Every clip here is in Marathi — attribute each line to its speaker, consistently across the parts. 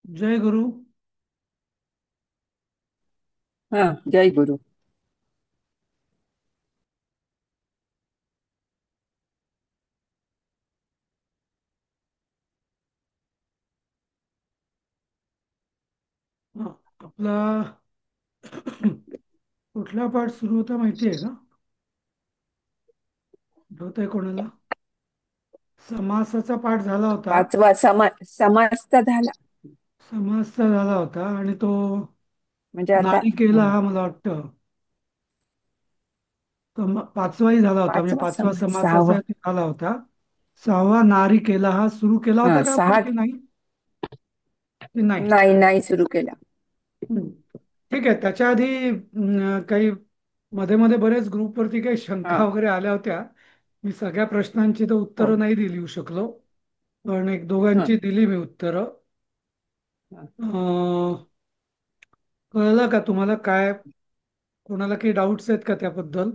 Speaker 1: जय गुरु.
Speaker 2: हा. जय गुरु.
Speaker 1: हा, आपला कुठला पाठ सुरू होता माहिती आहे का? आठवत आहे कोणाला? समासाचा पाठ झाला होता.
Speaker 2: पाचवा समास तर झाला.
Speaker 1: समासचा झाला होता आणि तो
Speaker 2: म्हणजे आता
Speaker 1: नारिकेला हा मला वाटतं. पाचवाही झाला होता, म्हणजे
Speaker 2: पाचवा
Speaker 1: पाचवा
Speaker 2: समास
Speaker 1: समास
Speaker 2: सहावा.
Speaker 1: असा झाला होता. सहावा नारिकेला हा सुरू केला होता
Speaker 2: हा
Speaker 1: का आपण
Speaker 2: सहा.
Speaker 1: की नाही? की नाही?
Speaker 2: नाही, नाही सुरू केला.
Speaker 1: हम्म. ठीक आहे. त्याच्या आधी काही मध्ये मध्ये बरेच ग्रुपवरती काही
Speaker 2: हा.
Speaker 1: शंका वगैरे आल्या होत्या. मी सगळ्या प्रश्नांची तर
Speaker 2: हो.
Speaker 1: उत्तरं नाही लिहू शकलो, पण एक
Speaker 2: हा.
Speaker 1: दोघांची दिली मी उत्तरं.
Speaker 2: हा.
Speaker 1: अं, कळलं का तुम्हाला काय? कोणाला काही डाऊट्स आहेत का त्याबद्दल?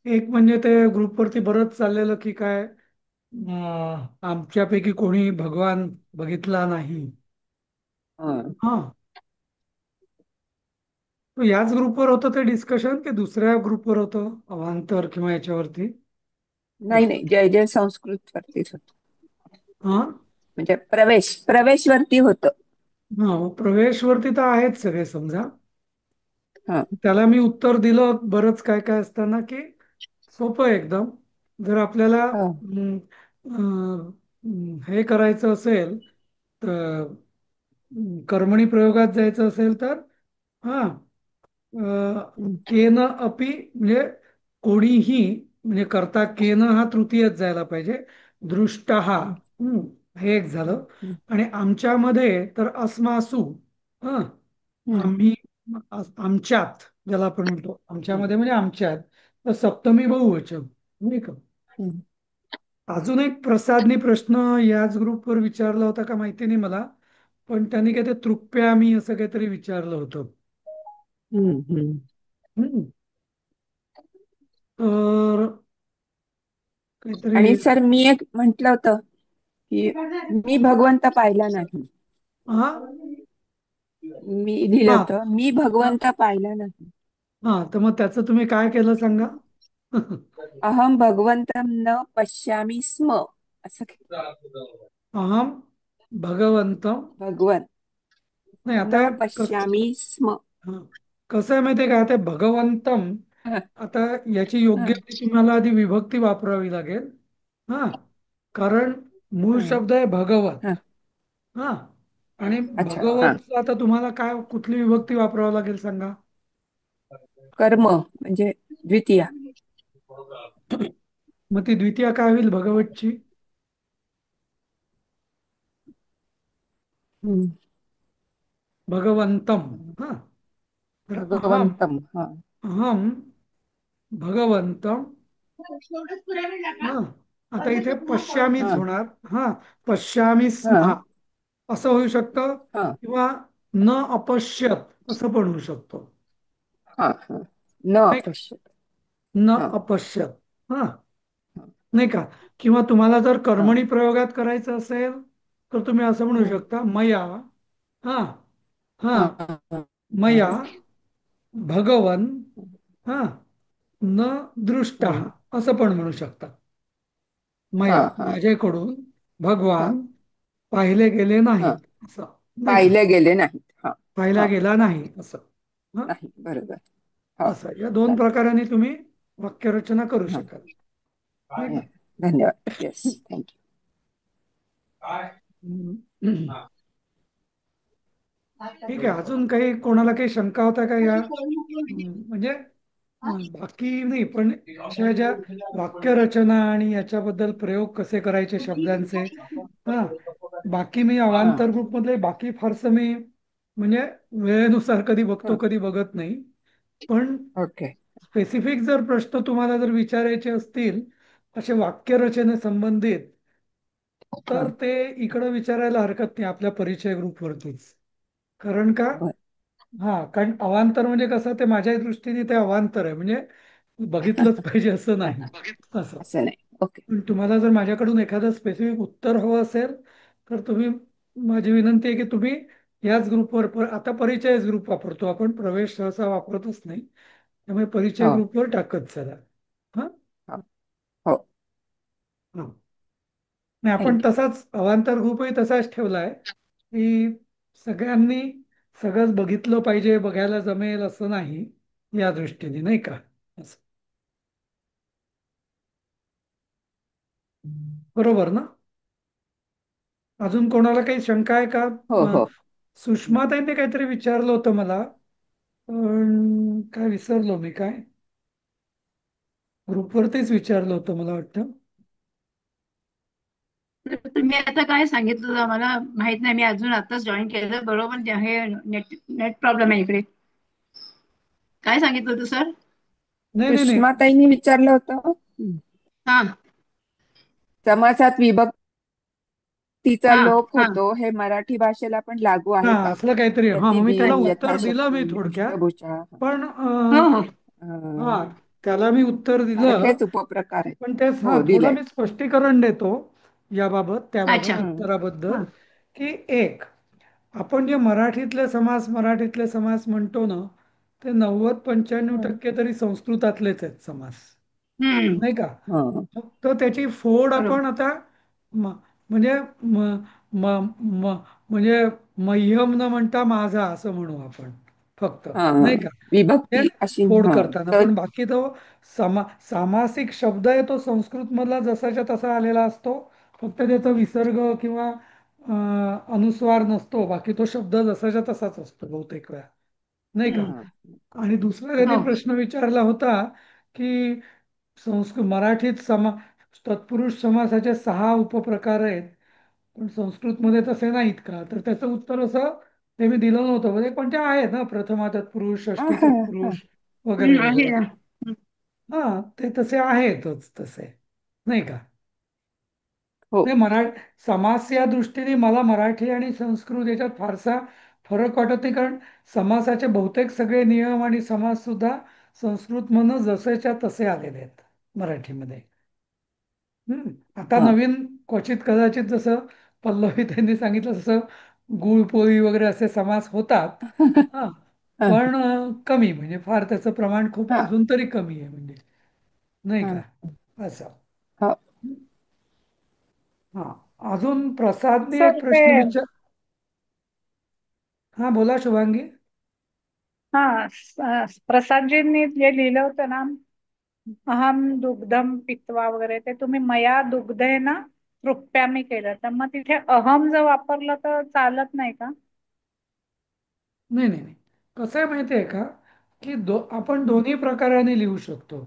Speaker 1: एक म्हणजे ते ग्रुपवरती बरंच चाललेलं की काय, आमच्यापैकी कोणी भगवान बघितला नाही.
Speaker 2: हा.
Speaker 1: हा, तो याच ग्रुपवर होतं ते डिस्कशन की दुसऱ्या ग्रुपवर होतं, अवांतर किंवा याच्यावरती?
Speaker 2: नाही, नाही, जय जय संस्कृत वरतीच होत.
Speaker 1: हा.
Speaker 2: म्हणजे प्रवेश वरती होत.
Speaker 1: हा, प्रवेशवरती तर आहेत सगळे समजा.
Speaker 2: हा.
Speaker 1: त्याला मी उत्तर दिलं बरंच काय काय असताना की सोपं आहे एकदम. जर आपल्याला
Speaker 2: हा.
Speaker 1: हे करायचं असेल तर कर्मणी प्रयोगात जायचं असेल तर हा,
Speaker 2: हम्म.
Speaker 1: केन अपि म्हणजे कोणीही, म्हणजे करता केन हा तृतीयच जायला पाहिजे. दृष्टहा,
Speaker 2: हम्म.
Speaker 1: हे एक झालं.
Speaker 2: हम्म.
Speaker 1: आणि आमच्यामध्ये तर अस्मासु, हा,
Speaker 2: हम्म.
Speaker 1: आम्ही, आमच्यात ज्याला आपण म्हणतो
Speaker 2: हम्म.
Speaker 1: आमच्यामध्ये म्हणजे आमच्यात, तर सप्तमी बहुवचन नाही का?
Speaker 2: हम्म.
Speaker 1: अजून एक प्रसादनी प्रश्न याच ग्रुपवर विचारला होता का माहिती नाही मला, पण त्यांनी काय ते तृप्यामी असं काहीतरी विचारलं होतं.
Speaker 2: हम्म. हम्म.
Speaker 1: हम्म. तर काहीतरी.
Speaker 2: आणि सर मी एक म्हंटल होतं की मी भगवंत पाहिला नाही.
Speaker 1: हा.
Speaker 2: मी लिहिलं
Speaker 1: हा.
Speaker 2: होतं मी भगवंत पाहिला नाही.
Speaker 1: हा, तर मग त्याचं तुम्ही काय केलं सांगा?
Speaker 2: अहम भगवंतं न पश्यामि स्म असं
Speaker 1: अहम भगवंतम.
Speaker 2: भगवन
Speaker 1: नाही आता
Speaker 2: न पश्यामि स्म.
Speaker 1: हा, कसं आहे माहितीये का, ते भगवंतम,
Speaker 2: ह.
Speaker 1: आता याची योग्य
Speaker 2: ह.
Speaker 1: ती तुम्हाला आधी विभक्ती वापरावी लागेल. हा, कारण मूळ
Speaker 2: ह.
Speaker 1: शब्द आहे भगवत.
Speaker 2: ह.
Speaker 1: हा, आणि
Speaker 2: अच्छा. हा.
Speaker 1: भगवत आता तुम्हाला काय कुठली विभक्ती वापरावी लागेल सांगा?
Speaker 2: कर्म म्हणजे द्वितीया.
Speaker 1: मग ती द्वितीया काय होईल भगवतची?
Speaker 2: हम्म.
Speaker 1: भगवंतम. हा, तर अहम,
Speaker 2: भगवंतम. हा.
Speaker 1: अहम भगवंतम. हा, आता इथे पश्यामीच
Speaker 2: हा.
Speaker 1: होणार. हा, पश्यामी
Speaker 2: हा.
Speaker 1: स्म असं होऊ शकतं,
Speaker 2: हा.
Speaker 1: किंवा न अपश्यत असं पण होऊ शकतो.
Speaker 2: हा. हा. न
Speaker 1: नाही का?
Speaker 2: अपश्यत.
Speaker 1: न
Speaker 2: हा.
Speaker 1: अपश्यत. हा,
Speaker 2: हा.
Speaker 1: नाही का? किंवा तुम्हाला जर
Speaker 2: हा.
Speaker 1: कर्मणी प्रयोगात करायचं असेल तर तुम्ही असं म्हणू
Speaker 2: हम्म.
Speaker 1: शकता, मया, हा, हा,
Speaker 2: हा. हा.
Speaker 1: मया भगवन, हा, न दृष्ट,
Speaker 2: हा.
Speaker 1: असं पण म्हणू शकता.
Speaker 2: हा.
Speaker 1: मया
Speaker 2: हा.
Speaker 1: माझ्याकडून
Speaker 2: हा.
Speaker 1: भगवान पाहिले गेले
Speaker 2: हा.
Speaker 1: नाहीत असं, नाही का?
Speaker 2: पाहिले गेले नाहीत. हा.
Speaker 1: पाहिला
Speaker 2: हा.
Speaker 1: गेला नाही असं. हा,
Speaker 2: नाही, बरोबर. हो.
Speaker 1: असं या दोन
Speaker 2: चालेल.
Speaker 1: प्रकाराने तुम्ही वाक्यरचना करू
Speaker 2: हा.
Speaker 1: शकाल, नाही
Speaker 2: हा.
Speaker 1: का?
Speaker 2: धन्यवाद. Yes, thank you.
Speaker 1: हम्म. ठीक आहे. अजून काही कोणाला काही शंका होता का या म्हणजे बाकी नाही, पण अशा ज्या वाक्यरचना आणि याच्याबद्दल प्रयोग कसे करायचे शब्दांचे, हा, बाकी मी
Speaker 2: हा.
Speaker 1: अवांतर ग्रुप मधले बाकी फारसं मी म्हणजे वेळेनुसार कधी बघतो
Speaker 2: हा.
Speaker 1: कधी बघत नाही. पण
Speaker 2: ओके.
Speaker 1: स्पेसिफिक जर प्रश्न तुम्हाला जर विचारायचे असतील असे वाक्यरचने संबंधित,
Speaker 2: हा.
Speaker 1: तर ते इकडं विचारायला हरकत नाही आपल्या परिचय ग्रुपवरतीच. कारण का,
Speaker 2: बर.
Speaker 1: हा, कारण अवांतर म्हणजे कसं, ते माझ्या दृष्टीने ते अवांतर आहे, म्हणजे बघितलंच पाहिजे असं
Speaker 2: हा.
Speaker 1: नाही.
Speaker 2: हा.
Speaker 1: असं.
Speaker 2: असं नाही. ओके.
Speaker 1: पण तुम्हाला जर माझ्याकडून एखादं स्पेसिफिक उत्तर हवं असेल तर तुम्ही माझी विनंती आहे की तुम्ही याच ग्रुपवर आता परिचय ग्रुप वापरतो आपण, प्रवेश सहसा वापरतच नाही. त्यामुळे परिचय
Speaker 2: हो
Speaker 1: ग्रुपवर टाकत चला. हा.
Speaker 2: हो हो.
Speaker 1: हा. नाही, आपण
Speaker 2: थँक्यू.
Speaker 1: तसाच अवांतर ग्रुपही तसाच ठेवलाय की सगळ्यांनी सगळंच बघितलं पाहिजे, बघायला जमेल असं नाही, या दृष्टीने नाही का. असं. बरोबर ना? अजून कोणाला काही शंका आहे का?
Speaker 2: हो हो.
Speaker 1: सुषमाताईंनी काहीतरी विचारलं होतं मला, पण काय विसरलो मी काय. ग्रुपवरतीच विचारलं होतं मला वाटतं.
Speaker 3: तर तुम्ही आता काय सांगितलं मला माहित नाही, मी अजून आताच जॉईन केलं बरोबर. हे नेट नेट प्रॉब्लेम आहे इकडे. काय सांगितलं होतं सर?
Speaker 1: नाही नाही नाही.
Speaker 2: सुषमाताईंनी विचारलं होतं,
Speaker 3: हा
Speaker 2: समासात विभक्तीचा
Speaker 3: हा
Speaker 2: लोप
Speaker 3: हा
Speaker 2: होतो हे मराठी भाषेला पण लागू
Speaker 1: हा
Speaker 2: आहे का?
Speaker 1: असलं काहीतरी, हा मग मी त्याला
Speaker 2: यतिभीर
Speaker 1: उत्तर दिलं मी
Speaker 2: यथाशक्ती
Speaker 1: थोडक्यात.
Speaker 2: पुष्पभूषा.
Speaker 1: पण
Speaker 3: हो हो
Speaker 2: अं,
Speaker 1: हा, त्याला मी उत्तर दिलं.
Speaker 2: सारखेच उपप्रकार आहेत.
Speaker 1: पण तेच, हा
Speaker 2: हो
Speaker 1: थोडं
Speaker 2: दिलंय.
Speaker 1: मी स्पष्टीकरण देतो याबाबत,
Speaker 3: अच्छा
Speaker 1: त्याबाबत
Speaker 2: हं,
Speaker 1: उत्तराबद्दल.
Speaker 3: हा
Speaker 1: की एक, आपण जे मराठीतले समास म्हणतो ना, ते 90-95
Speaker 2: हं,
Speaker 1: टक्के तरी संस्कृतातलेच आहेत समास,
Speaker 3: हम्म
Speaker 1: नाही का.
Speaker 2: हं,
Speaker 1: फक्त त्याची फोड
Speaker 3: बरोबर
Speaker 1: आपण आता म्हणजे म, म, म, म्हणजे मह्यम न म्हणता माझा असं म्हणू आपण, फक्त नाही
Speaker 2: हं.
Speaker 1: का. हे
Speaker 2: विभक्ती अशी
Speaker 1: फोड
Speaker 2: हं.
Speaker 1: करताना,
Speaker 2: तर
Speaker 1: पण बाकी तो सामासिक शब्द आहे तो संस्कृत मधला जसाच्या तसा आलेला असतो. फक्त त्याचा विसर्ग किंवा अनुस्वार नसतो, बाकी तो शब्द जसाच्या तसाच असतो बहुतेक वेळा, नाही का.
Speaker 3: हम्म
Speaker 2: हं,
Speaker 1: आणि दुसरा त्यांनी
Speaker 3: हो
Speaker 1: प्रश्न विचारला होता की मराठीत तत्पुरुष समासाचे 6 उपप्रकार आहेत, पण संस्कृतमध्ये तसे नाहीत का. तर त्याचं उत्तर असं ते मी दिलं नव्हतं म्हणजे, पण ते आहेत ना, प्रथमा तत्पुरुष,
Speaker 2: हं,
Speaker 1: षष्टी
Speaker 2: हं, हं.
Speaker 1: तत्पुरुष वगैरे
Speaker 3: आहे
Speaker 1: वगैरे.
Speaker 3: ना.
Speaker 1: हा, ते तसे आहेतच तसे, नाही का.
Speaker 2: हो.
Speaker 1: नाही, समास या दृष्टीने मला मराठी आणि संस्कृत याच्यात फारसा फरक वाटत नाही, कारण समासाचे बहुतेक सगळे नियम आणि समास सुद्धा संस्कृतमधनं जसेच्या तसे आलेले आहेत मराठीमध्ये. आता
Speaker 2: हं,
Speaker 1: नवीन क्वचित कदाचित जसं पल्लवी त्यांनी सांगितलं तसं गुळपोळी वगैरे असे समास होतात. हा.
Speaker 2: हं,
Speaker 1: पण कमी, म्हणजे फार त्याचं प्रमाण खूप
Speaker 2: हं,
Speaker 1: अजून तरी कमी आहे म्हणजे, नाही का.
Speaker 2: हं.
Speaker 1: असं.
Speaker 2: हो.
Speaker 1: हा. अजून प्रसादने
Speaker 4: सर
Speaker 1: एक
Speaker 4: ते
Speaker 1: प्रश्न विचार. हा, बोला शुभांगी.
Speaker 4: प्रसादजींनी जे लिहिलं होतं ना, अहम दुग्धम पित्वा वगैरे, ते तुम्ही मया दुग्धेन तृप्यामी केलं, तर मग तिथे अहम जर वापरलं तर चालत नाही का?
Speaker 1: नाही नाही नाही, कसं आहे माहिती आहे का, की आपण
Speaker 4: हं.
Speaker 1: दोन्ही प्रकाराने लिहू शकतो.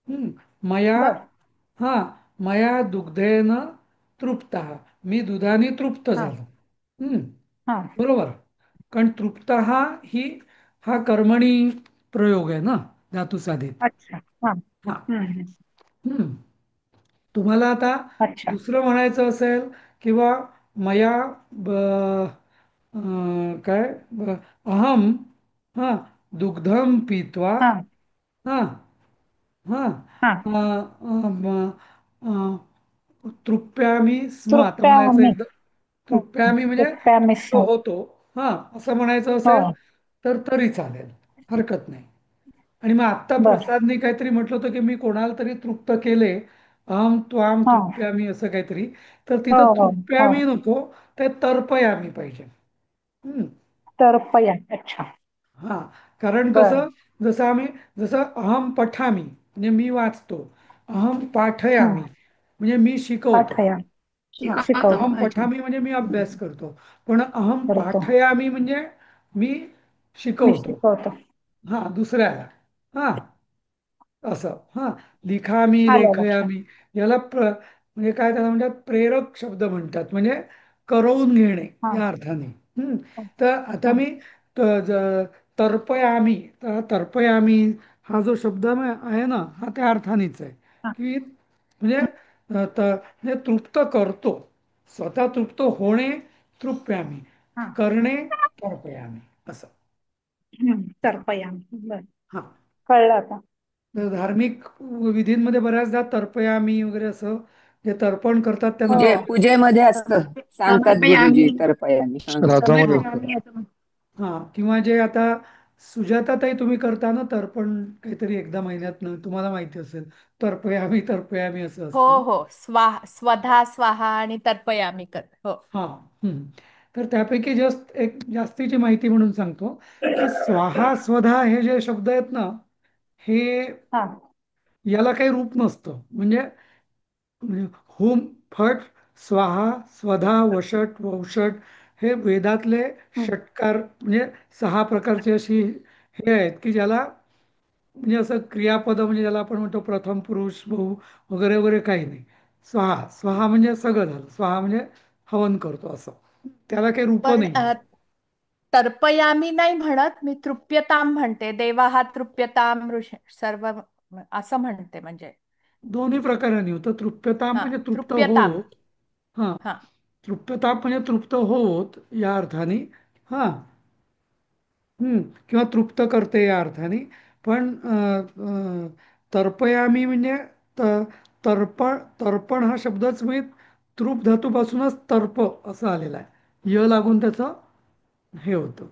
Speaker 1: हम्म. मया,
Speaker 4: बर.
Speaker 1: हा, मया दुग्धेन तृप्त, मी दुधाने तृप्त
Speaker 4: हा
Speaker 1: झालो. हम्म.
Speaker 4: हा.
Speaker 1: बरोबर. कारण तृप्त ही हा कर्मणी प्रयोग आहे ना, धातुसाधित.
Speaker 4: अच्छा. हा.
Speaker 1: हा.
Speaker 4: हम्म.
Speaker 1: हम्म. तुम्हाला आता
Speaker 4: अच्छा.
Speaker 1: दुसरं म्हणायचं असेल किंवा मया काय अहम, हा, दुग्धम पीत्वा,
Speaker 4: हा
Speaker 1: हा, हा,
Speaker 4: हा.
Speaker 1: तृप्यामी स्म, आता म्हणायचं
Speaker 4: तृप्यामी.
Speaker 1: एकदा तृप्यामी म्हणजे
Speaker 4: तृप्यामी
Speaker 1: तृप्त
Speaker 4: स्म.
Speaker 1: होतो. हा, असं म्हणायचं
Speaker 4: हो.
Speaker 1: असेल तर तरी चालेल, हरकत नाही. आणि मग आत्ता
Speaker 4: बर.
Speaker 1: प्रसादने काहीतरी म्हटलं होतं की मी कोणाला तरी तृप्त केले, अहम त्वाम
Speaker 4: हा.
Speaker 1: तृप्यामी, असं काहीतरी. तर
Speaker 4: हो
Speaker 1: तिथं
Speaker 4: हो हो.
Speaker 1: तृप्यामी नको, ते तर्पयामी पाहिजे. हम्म.
Speaker 4: तर्पया. अच्छा.
Speaker 1: हा. कारण
Speaker 4: बर.
Speaker 1: कसं, जसं अहम पठामी म्हणजे मी वाचतो, अहम
Speaker 4: हम्म.
Speaker 1: पाठयामी म्हणजे मी शिकवतो.
Speaker 4: पाठया.
Speaker 1: हा.
Speaker 3: शिकवतो.
Speaker 1: अहम
Speaker 3: अच्छा.
Speaker 1: पठामी म्हणजे मी अभ्यास करतो, पण अहम
Speaker 4: करतो.
Speaker 1: पाठयामी म्हणजे मी
Speaker 4: मी
Speaker 1: शिकवतो,
Speaker 4: शिकवतो.
Speaker 1: हा, दुसऱ्याला. हा. असं. हा. लिखामी
Speaker 4: आलं लक्षात.
Speaker 1: लेखयामी, याला म्हणजे काय त्याला म्हणतात, प्रेरक शब्द म्हणतात, म्हणजे करवून घेणे
Speaker 4: हा
Speaker 1: या अर्थाने. हम्म.
Speaker 4: हा
Speaker 1: तर आता
Speaker 4: हा
Speaker 1: मी तर्पयामी, तर तर्पयामी हा जो शब्द आहे ना, हा त्या अर्थानेच आहे
Speaker 4: हा
Speaker 1: की म्हणजे म्हणजे तृप्त करतो, स्वतः तृप्त होणे तृप्यामी,
Speaker 4: हा.
Speaker 1: करणे तर्पयामी, असं.
Speaker 4: तर्पया. बर.
Speaker 1: हा.
Speaker 4: कळलं आता.
Speaker 1: तर धार्मिक विधींमध्ये बऱ्याचदा तर्पयामी वगैरे असं जे तर्पण करतात त्यांना
Speaker 2: पूजे
Speaker 4: हो.
Speaker 2: पूजेमध्ये असतं, सांगतात गुरुजी
Speaker 3: तर्पयामी
Speaker 2: तरपयामी. हा.
Speaker 5: श्राद्धामध्ये असतं.
Speaker 3: तर्पयामी असं
Speaker 1: हा, किंवा जे आता सुजाताताई तुम्ही करता ना तर्पण, काहीतरी एकदा महिन्यातनं, तुम्हाला माहिती असेल, तर्पयामी तर्पयामी असं
Speaker 5: हो
Speaker 1: असतं ना.
Speaker 5: हो, स्वधा स्वाहा आणि तर्पयामी कर. हो.
Speaker 1: हा. हम्म. तर त्यापैकी जस्ट एक जास्तीची माहिती म्हणून सांगतो की स्वाहा स्वधा हे जे शब्द आहेत ना, हे
Speaker 4: हा.
Speaker 1: याला काही रूप नसतं. म्हणजे हुम, फट, स्वाहा, स्वधा, वषट, वौषट हे वेदातले
Speaker 4: हम्म.
Speaker 1: षटकार, म्हणजे 6 प्रकारची अशी हे आहेत की ज्याला म्हणजे असं क्रियापद, म्हणजे ज्याला आपण म्हणतो प्रथम पुरुष बहु वगैरे वगैरे काही नाही. स्वाहा, स्वाहा म्हणजे सगळं झालं. स्वाहा म्हणजे हवन करतो असं. त्याला काही रूप
Speaker 5: पण
Speaker 1: नाही.
Speaker 5: तर्पयामी नाही म्हणत मी, तृप्यताम म्हणते. देवा हा तृप्यताम सर्व असं म्हणते म्हणजे.
Speaker 1: दोन्ही प्रकारांनी होतं. तृप्यताप
Speaker 5: हा,
Speaker 1: म्हणजे तृप्त
Speaker 5: तृप्यताम.
Speaker 1: होत. हा.
Speaker 5: हा.
Speaker 1: तृप्तताप म्हणजे तृप्त होत या अर्थाने. हा. किंवा तृप्त करते या अर्थाने. पण तर्पयामी म्हणजे त- तर्पण, तर्पण हा शब्दच म्हणजे तृप धातूपासूनच तर्प असं आलेला आहे. य लागून त्याचं हे होतं,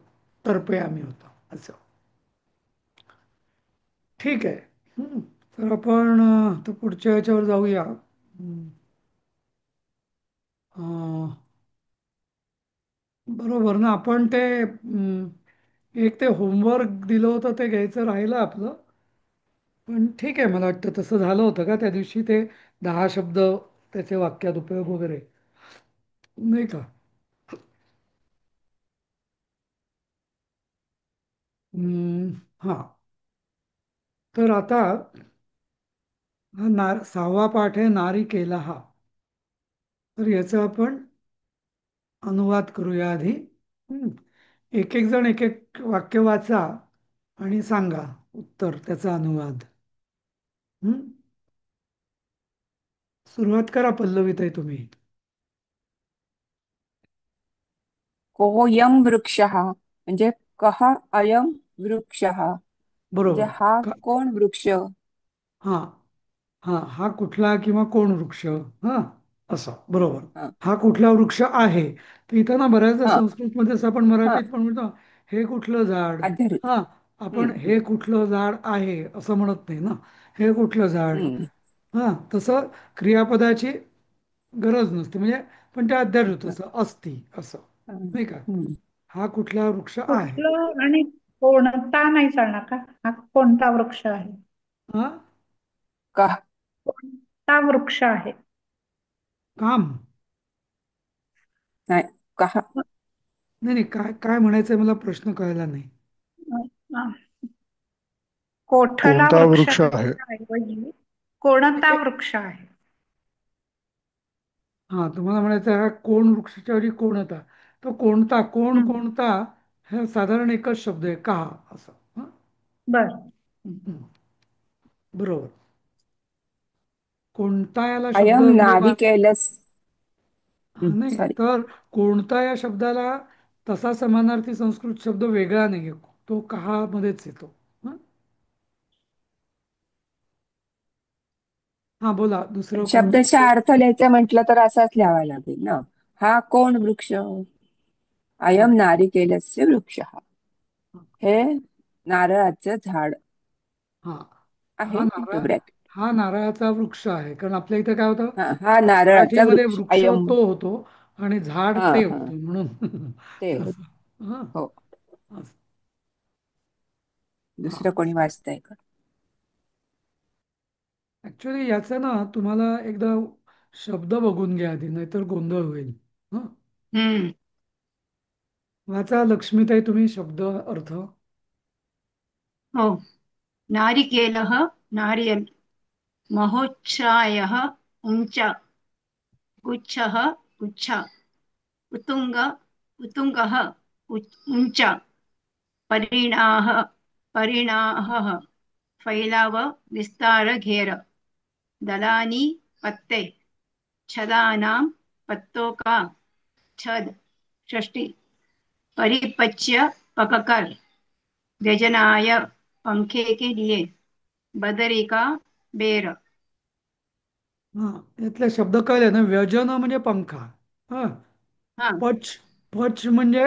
Speaker 1: तर्पयामी होतं असं. ठीक आहे. तर आपण तर पुढच्या याच्यावर जाऊया. अं, बरोबर ना, आपण ते एक ते होमवर्क दिलं होतं ते घ्यायचं राहिलं आपलं. पण ठीक आहे, मला वाटतं तसं झालं होतं का त्या दिवशी, ते 10 शब्द त्याचे वाक्यात उपयोग वगैरे, नाही का? हा. तर आता हा 6वा पाठ आहे, नारी केला हा. तर याचा आपण अनुवाद करूया आधी. हम्म. एक एक जण एक एक वाक्य वाचा आणि सांगा उत्तर, त्याचा अनुवाद. हम्म. सुरुवात करा पल्लवीताई तुम्ही.
Speaker 2: कोऽयं वृक्षः म्हणजे कः अयं वृक्षः म्हणजे
Speaker 1: बरोबर
Speaker 2: हा
Speaker 1: का?
Speaker 2: कोण वृक्ष.
Speaker 1: हा. हा कुठला किंवा कोण वृक्ष. हा. असं बरोबर.
Speaker 2: हा.
Speaker 1: हा कुठला वृक्ष आहे. तर इथं ना बऱ्याचदा
Speaker 2: हा.
Speaker 1: संस्कृतमध्ये असं आपण
Speaker 2: हा.
Speaker 1: मराठीत पण म्हणतो, हे कुठलं झाड.
Speaker 2: अध्यारोत.
Speaker 1: हा. आपण
Speaker 2: हम्म.
Speaker 1: हे कुठलं झाड आहे असं म्हणत नाही ना. हे कुठलं झाड.
Speaker 2: हम्म.
Speaker 1: हा. तसं क्रियापदाची गरज नसते म्हणजे, पण त्या अध्यारोत असं असती असं, नाही का?
Speaker 2: हम्म.
Speaker 1: हा कुठला वृक्ष आहे.
Speaker 4: कुठलं आणि कोणता नाही चालणार का? हा कोणता वृक्ष आहे?
Speaker 1: हा.
Speaker 2: कः.
Speaker 4: कोणता वृक्ष आहे?
Speaker 1: काम.
Speaker 2: नाही, कः.
Speaker 1: नाही नाही, काय काय म्हणायचंय मला प्रश्न कळला नाही.
Speaker 4: अं, कोठला
Speaker 5: कोणता
Speaker 4: वृक्ष
Speaker 5: वृक्ष आहे?
Speaker 4: ऐवजी कोणता वृक्ष आहे?
Speaker 1: हा, तुम्हाला म्हणायचं हा कोण वृक्षाच्या ऐवजी कोणता. तो कोणता, कोण
Speaker 4: हं.
Speaker 1: कोणता, हे साधारण एकच शब्द आहे, का असं. हं?
Speaker 4: बर.
Speaker 1: हं. बरोबर. कोणता याला शब्द
Speaker 2: अयं
Speaker 1: म्हणजे
Speaker 2: नारिकेलस्.
Speaker 1: नाही,
Speaker 2: सॉरी.
Speaker 1: तर कोणता या शब्दाला तसा समानार्थी संस्कृत शब्द वेगळा नाहीये. तो कहा मध्येच येतो. हं? हा, बोला दुसरं कोणतं.
Speaker 2: शब्दशः अर्थ लिहायचं म्हटलं तर असाच लिहावा लागेल ना. हा कोण वृक्ष.
Speaker 1: हा.
Speaker 2: अयं नारिकेलस्य वृक्षः हे नारळाचं झाड
Speaker 1: हा.
Speaker 2: आहे इंटू ब्रॅकेट.
Speaker 1: हा नारळाचा वृक्ष आहे, कारण आपल्या इथे काय होतं,
Speaker 2: हा नारळाचा
Speaker 1: मराठीमध्ये
Speaker 2: वृक्ष
Speaker 1: वृक्ष
Speaker 2: अयम.
Speaker 1: तो होतो आणि झाड
Speaker 2: हा.
Speaker 1: ते
Speaker 2: हा.
Speaker 1: होतं म्हणून.
Speaker 2: ते होत.
Speaker 1: तसं. हा.
Speaker 2: हो.
Speaker 1: असं. हा.
Speaker 2: दुसरं कोणी वाचतंय का?
Speaker 1: ऍक्च्युली याचं ना तुम्हाला एकदा शब्द बघून घ्या आधी, नाहीतर गोंधळ होईल. हं?
Speaker 3: हम्म.
Speaker 1: वाचा लक्ष्मीताई तुम्ही शब्द अर्थ.
Speaker 3: हो. नारिकेलः नारियल, महोच्छ्रायः उञ्च, गुच्छः गुच्छा, उत्तुङ्ग उत्तुङ्गः उञ्च, परिणाः परिणाहः फैलाव विस्तार घेर, दलानी पत्ते, छदानां पत्तों का, छद षष्ठी, परिपच्य पककर, व्यजनाय पंखे के लिए, बदरी का बेर.
Speaker 1: हा, यातले शब्द कळले ना. व्यजन म्हणजे पंखा. हा.
Speaker 3: हा,
Speaker 1: पच, पच म्हणजे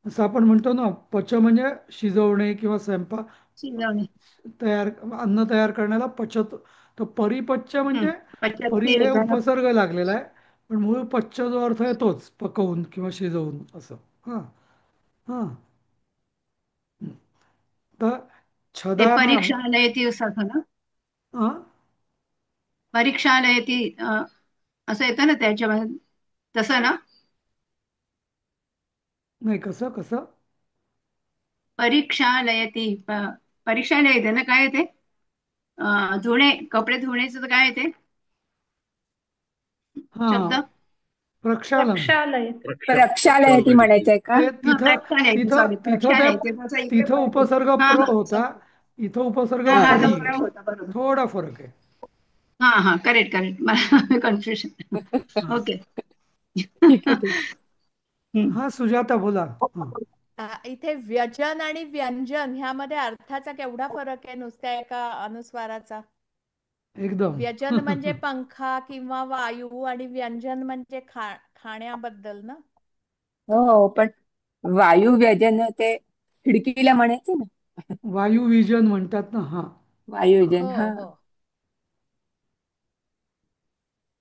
Speaker 1: असं आपण म्हणतो ना, पच म्हणजे शिजवणे किंवा स्वयंपाक
Speaker 3: शिजवणे.
Speaker 1: तयार, अन्न तयार करण्याला पचत. तर परिपच्य म्हणजे परी
Speaker 3: पचत
Speaker 1: हे
Speaker 3: घन.
Speaker 1: उपसर्ग लागलेला आहे, पण मूळ पच्च जो अर्थ आहे तोच, पकवून किंवा शिजवून असं. हा. हा. तर
Speaker 3: ते
Speaker 1: छदाम.
Speaker 3: परीक्षालयती असं ना.
Speaker 1: हा.
Speaker 3: परीक्षालयती असं येतं ना त्याच्यामध्ये, तसं ना.
Speaker 1: नाही, कसं कसं.
Speaker 3: परीक्षालयती परीक्षालय येते ना, काय येते? धुणे, कपडे धुण्याचं तर काय येते
Speaker 1: हा.
Speaker 3: शब्द?
Speaker 1: प्रक्षालन.
Speaker 4: प्रक्षालय.
Speaker 2: प्रक्षालय ती म्हणायचंय का?
Speaker 1: ते
Speaker 3: हा,
Speaker 1: तिथं
Speaker 3: प्रक्षालयती,
Speaker 1: तिथं
Speaker 3: सॉरी,
Speaker 1: तिथं त्या
Speaker 3: प्रक्षालयती तसं इकडे
Speaker 1: तिथं उपसर्ग
Speaker 3: हा
Speaker 1: प्र
Speaker 3: हा
Speaker 1: होता. इथं उपसर्ग
Speaker 3: हा हा,
Speaker 2: हा
Speaker 3: तो
Speaker 1: परी आहे.
Speaker 3: प्रयोग होता, बरोबर.
Speaker 1: थोडा फरक आहे.
Speaker 3: हा हा, करेक्ट करेक्ट, मला कन्फ्युजन.
Speaker 1: हा.
Speaker 3: ओके.
Speaker 2: ठीक आहे ठीक
Speaker 1: हा, सुजाता बोला. हा.
Speaker 5: इथे व्यजन आणि व्यंजन ह्यामध्ये अर्थाचा केवढा फरक आहे नुसत्या एका अनुस्वाराचा.
Speaker 1: एकदम.
Speaker 5: व्यजन म्हणजे पंखा किंवा वायू आणि व्यंजन म्हणजे खाण्याबद्दल ना.
Speaker 2: हो, पण वायू व्यजन ते खिडकीला म्हणायचं ना,
Speaker 1: वायू विजन म्हणतात ना. हा.
Speaker 2: वायू
Speaker 5: हो
Speaker 2: व्यजन. हा.
Speaker 5: हो.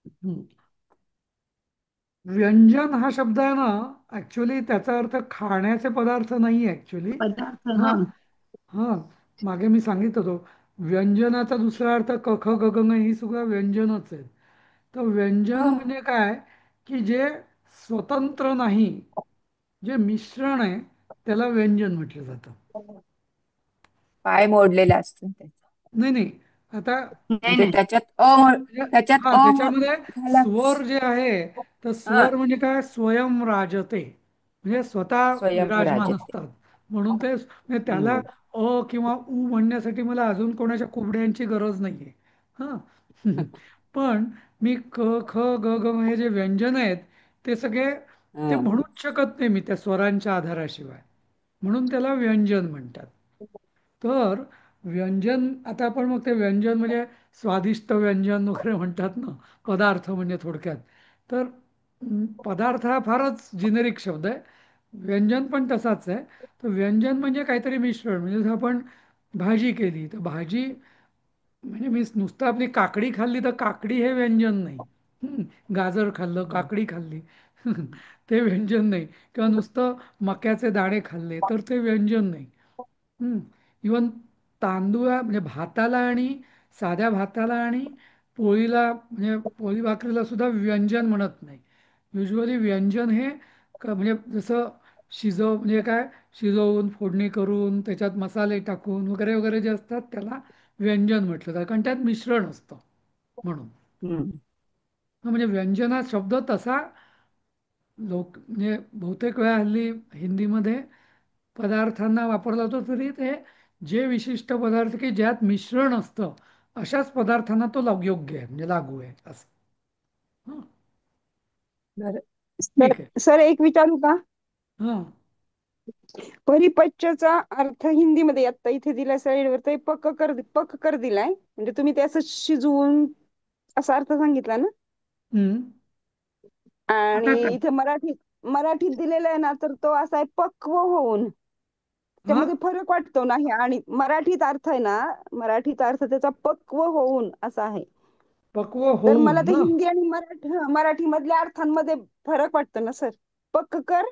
Speaker 1: हम्म. व्यंजन हा शब्द आहे ना, ऍक्च्युली त्याचा अर्थ खाण्याचे पदार्थ नाही ऍक्च्युली.
Speaker 3: पदार्थ,
Speaker 1: हा.
Speaker 3: हा.
Speaker 1: हा. मागे मी सांगितलं होतो, व्यंजनाचा दुसरा अर्थ क ख ग घ ही सुद्धा व्यंजनच आहे. तर व्यंजन
Speaker 2: हो.
Speaker 1: म्हणजे काय, की जे स्वतंत्र नाही, जे मिश्रण आहे, त्याला व्यंजन म्हटलं जातं.
Speaker 2: पाय मोडलेला असतो त्याचा.
Speaker 1: नाही नाही. आता
Speaker 3: नाही
Speaker 2: म्हणजे
Speaker 3: नाही.
Speaker 1: म्हणजे
Speaker 2: त्याच्यात
Speaker 1: हा, त्याच्यामध्ये
Speaker 2: घाला.
Speaker 1: स्वर जे आहे, तर
Speaker 2: हा.
Speaker 1: स्वर म्हणजे काय, स्वयं राजते, म्हणजे स्वतः विराजमान
Speaker 2: स्वयंराजते.
Speaker 1: असतात. म्हणून ते म्हणजे त्याला
Speaker 2: हम्म.
Speaker 1: किंवा उ म्हणण्यासाठी मला अजून कोणाच्या कुबड्यांची गरज नाहीये. हा. पण मी क ख ग घ हे जे व्यंजन आहेत, ते सगळे ते
Speaker 2: हम्म.
Speaker 1: म्हणूच शकत नाही मी त्या स्वरांच्या आधाराशिवाय. म्हणून त्याला व्यंजन म्हणतात. तर व्यंजन, आता आपण मग ते व्यंजन म्हणजे स्वादिष्ट व्यंजन वगैरे म्हणतात ना, पदार्थ म्हणजे थोडक्यात. तर पदार्थ हा फारच जिनेरिक शब्द आहे. व्यंजन पण तसाच आहे. तर व्यंजन म्हणजे काहीतरी मिश्रण. म्हणजे जर आपण भाजी केली, तर भाजी म्हणजे मी नुसतं आपली काकडी खाल्ली तर काकडी हे व्यंजन नाही. गाजर खाल्लं, काकडी खाल्ली, ते व्यंजन नाही. किंवा नुसतं मक्याचे दाणे खाल्ले तर ते व्यंजन नाही. इवन तांदूळा म्हणजे भाताला आणि साध्या भाताला आणि पोळीला, म्हणजे पोळी भाकरीला सुद्धा व्यंजन म्हणत नाही. युजली व्यंजन हे म्हणजे जसं म्हणजे काय, शिजवून फोडणी करून त्याच्यात मसाले टाकून वगैरे वगैरे जे असतात त्याला व्यंजन म्हटलं जातं, कारण त्यात मिश्रण असतं म्हणून.
Speaker 2: हम्म.
Speaker 1: म्हणजे व्यंजन हा शब्द तसा म्हणजे बहुतेक वेळा हल्ली हिंदीमध्ये पदार्थांना वापरला जातो, तरी ते जे विशिष्ट पदार्थ की ज्यात मिश्रण असतं, अशाच पदार्थांना तो योग्य आहे, म्हणजे लागू आहे असं. हं,
Speaker 2: बरं. सर
Speaker 1: ठीक आहे.
Speaker 2: सर एक विचारू का?
Speaker 1: हा.
Speaker 2: परिपक्वचा अर्थ हिंदीमध्ये आता इथे दिलाय साईडवर, ते पक कर दिलाय, म्हणजे तुम्ही ते असं शिजवून असा अर्थ सांगितला ना.
Speaker 1: हम्म.
Speaker 2: आणि
Speaker 1: आता काय.
Speaker 2: इथे मराठीत दिलेला आहे ना, तर तो असा आहे पक्व होऊन.
Speaker 1: हा.
Speaker 2: त्यामध्ये फरक वाटतो नाही, आणि मराठीत अर्थ आहे ना, मराठीत अर्थ त्याचा पक्व होऊन असा आहे.
Speaker 1: पक्व
Speaker 2: तर मला
Speaker 1: होऊन
Speaker 2: ते
Speaker 1: ना.
Speaker 2: हिंदी आणि मराठी मधल्या अर्थांमध्ये फरक वाटतो ना सर. पक्क कर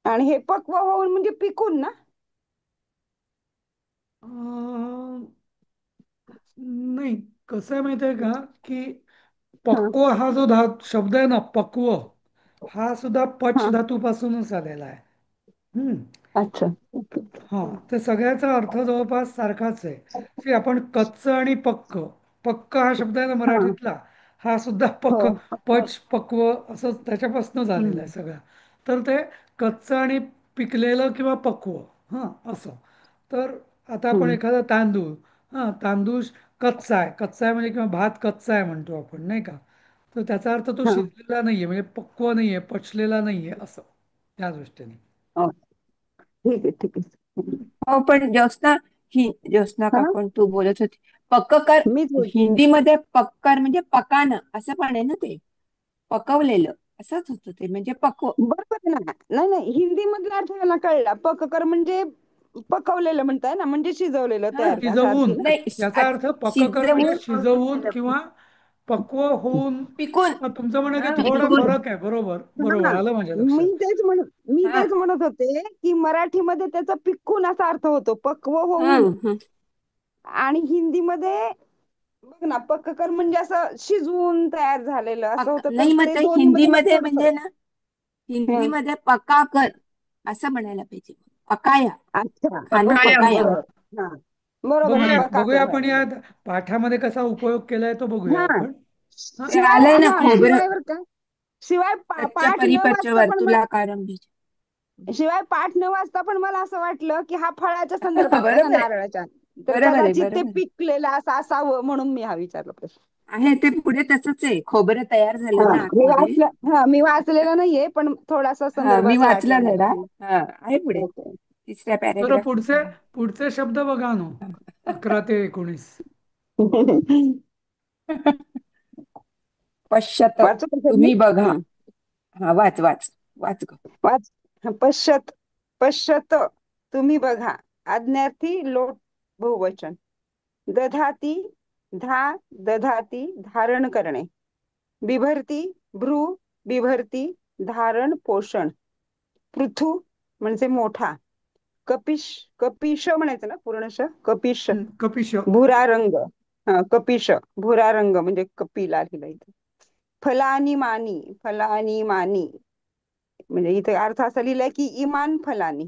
Speaker 2: आणि हे पक्व होऊन म्हणजे पिकून ना.
Speaker 1: अं, नाही, कसं आहे माहिती आहे का, की
Speaker 2: हा.
Speaker 1: पक्व हा जो शब्द आहे ना, पक्व, हा सुद्धा पच
Speaker 2: हा.
Speaker 1: धातूपासूनच आलेला आहे. हम्म.
Speaker 2: अच्छा. ओके.
Speaker 1: हा, तर सगळ्याचा अर्थ जवळपास सारखाच आहे. की आपण कच्च आणि पक्क, पक्क हा शब्द आहे ना
Speaker 2: हा.
Speaker 1: मराठीतला, हा सुद्धा
Speaker 2: हो.
Speaker 1: पच, पक्व असं त्याच्यापासून झालेलं आहे
Speaker 2: हम्म.
Speaker 1: सगळं. तर ते कच्च आणि पिकलेलं किंवा पक्व, हा असं. तर आता आपण
Speaker 2: हम्म.
Speaker 1: एखादा तांदूळ, हा तांदूळ कच्चा आहे म्हणजे, किंवा भात कच्चा आहे म्हणतो आपण नाही का, तर त्याचा अर्थ तो
Speaker 2: हा.
Speaker 1: शिजलेला नाहीये, म्हणजे पक्व नाहीये, पचलेला नाहीये असं, त्या दृष्टीने.
Speaker 2: हो. ठीक आहे ठीक आहे. हो, पण ज्योत्स्ना, ज्योत्स्ना
Speaker 4: हा
Speaker 2: काकून तू बोलत होती,
Speaker 6: पक्ककर.
Speaker 2: मीच बोल
Speaker 6: हिंदीमध्ये पक्कर म्हणजे पकानं असं पण आहे ना, ते पकवलेलं असंच होतं ते, म्हणजे पक्व.
Speaker 2: बरोबर आहे ना. नाही नाही, हिंदी मधला अर्थ मला कळला. पककर म्हणजे पकवलेलं म्हणताय ना, म्हणजे शिजवलेलं
Speaker 1: हा,
Speaker 2: तयार असा अर्थ
Speaker 1: शिजवून.
Speaker 2: आहे ना.
Speaker 6: नाही
Speaker 1: याचा अर्थ पक्ककर म्हणजे
Speaker 6: शिजवून
Speaker 1: शिजवून किंवा पक्व होऊन.
Speaker 6: पिकून.
Speaker 1: तुमचं म्हणणं की
Speaker 6: हा
Speaker 1: थोडा
Speaker 6: पिकून.
Speaker 1: फरक आहे. बरोबर बरोबर,
Speaker 2: हा,
Speaker 1: आलं माझ्या
Speaker 2: मी
Speaker 1: लक्षात.
Speaker 2: मी
Speaker 6: हा
Speaker 2: तेच म्हणत होते की मराठीमध्ये त्याचा पिकून असा अर्थ होतो, पक्व
Speaker 6: हा
Speaker 2: होऊन.
Speaker 6: हा.
Speaker 2: आणि हिंदीमध्ये बघ ना, पक्ककर म्हणजे असं शिजवून तयार झालेलं असं होतं, तर
Speaker 6: नाही मग
Speaker 2: ते
Speaker 6: ते
Speaker 2: दोन्ही मध्ये मला
Speaker 6: हिंदीमध्ये
Speaker 2: तेवढं
Speaker 6: म्हणजे
Speaker 2: फरक.
Speaker 6: ना,
Speaker 2: हं.
Speaker 6: हिंदीमध्ये पकाकर असं म्हणायला पाहिजे. पकाया.
Speaker 2: अच्छा,
Speaker 6: खाणं
Speaker 2: ओके,
Speaker 3: पकाया
Speaker 6: पकाया.
Speaker 2: बरोबर. हा, बरोबर आहे,
Speaker 1: बघूया बघूया
Speaker 2: पकाकर
Speaker 1: आपण
Speaker 2: व्हायला
Speaker 1: या
Speaker 2: पाहिजे.
Speaker 1: पाठामध्ये कसा उपयोग केलाय तो बघूया
Speaker 2: हा,
Speaker 1: आपण. हा.
Speaker 6: ते
Speaker 2: शिवाय
Speaker 6: आलंय ना
Speaker 2: हा
Speaker 6: खोबरं.
Speaker 2: शिवाय बर का, शिवाय
Speaker 6: कच्च
Speaker 2: पाठ न
Speaker 6: परिपक्व
Speaker 2: वाचता पण
Speaker 6: वर्तुलाकारं बीज.
Speaker 2: शिवाय पाठ न वाचता पण मला असं वाटलं की हा फळाच्या संदर्भात आहे ना,
Speaker 6: बरोबर आहे.
Speaker 2: नारळाच्या. तर
Speaker 6: बरोबर आहे
Speaker 2: कदाचित ते
Speaker 6: बरोबर आहे.
Speaker 2: पिकलेलं असं असावं म्हणून मी हा विचारला प्रश्न.
Speaker 6: आहे ते पुढे तसंच आहे, खोबरं तयार झालं
Speaker 2: हा,
Speaker 6: ना आतमध्ये.
Speaker 2: मी वाचलेलं नाहीये, पण थोडासा
Speaker 6: हा
Speaker 2: संदर्भ
Speaker 6: मी
Speaker 2: असं
Speaker 6: वाचला
Speaker 2: वाटलं
Speaker 6: धडा.
Speaker 2: मला.
Speaker 6: हा आहे पुढे
Speaker 2: ओके.
Speaker 6: तिसऱ्या
Speaker 1: बरं,
Speaker 6: पॅरेग्राफ
Speaker 1: पुढचे
Speaker 6: मध्ये.
Speaker 1: पुढचे शब्द बघा नो, 11 ते 19.
Speaker 6: पश्यत.
Speaker 2: वाचू का सर मी?
Speaker 6: तुम्ही बघा.
Speaker 2: हं.
Speaker 6: हा वाच वाच वाच ग.
Speaker 2: वाच. पश्यत. पश्यत, तुम्ही बघा. आज्ञार्थी लोट बहुवचन. दधाती, दधाती धारण करणे. बिभर्ती, भ्रू, बिभर्ती धारण पोषण. पृथू म्हणजे मोठा. कपिश, कपिश म्हणायचं ना पूर्णश, कपिश.
Speaker 1: कपिश.
Speaker 2: भुरा रंग. हा, कपिश भुरा रंग म्हणजे कपिला लिहिलं इथे. फलानी मानी, फलानी मानी म्हणजे इथे अर्थ असा लिहिलाय की इमान फलानी.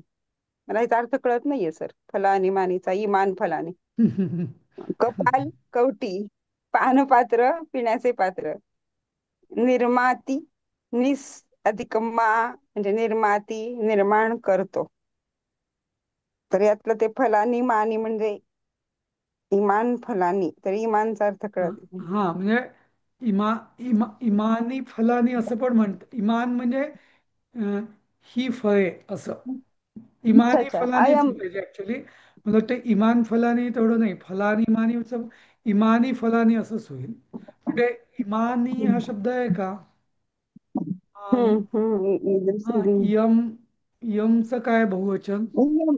Speaker 2: मला याचा अर्थ कळत नाहीये सर, फलानी मानीचा इमान फलानी. कपाल, कवटी. पानपात्र, पिण्याचे पात्र. निर्माती, निस अधिक मा म्हणजे निर्माती, निर्माण करतो. तर यातलं ते फलानी मानी म्हणजे इमान फलानी, तर इमानचा अर्थ कळत नाही.
Speaker 1: हा, म्हणजे इमानी फलानी असं पण म्हणत. इमान म्हणजे ही फळे असं.
Speaker 2: अच्छा
Speaker 1: इमानी
Speaker 2: अच्छा,
Speaker 1: फलानीच
Speaker 2: अयम.
Speaker 1: पाहिजे ऍक्च्युली. मला वाटतं इमान फलानी तेवढं नाही, फलानी इमानीचं इमानी फलानी असंच होईल. कुठे इमानी हा शब्द आहे का? हा,
Speaker 2: स्त्रीलिंग.
Speaker 1: यमचं काय बहुवचन?
Speaker 2: इयम,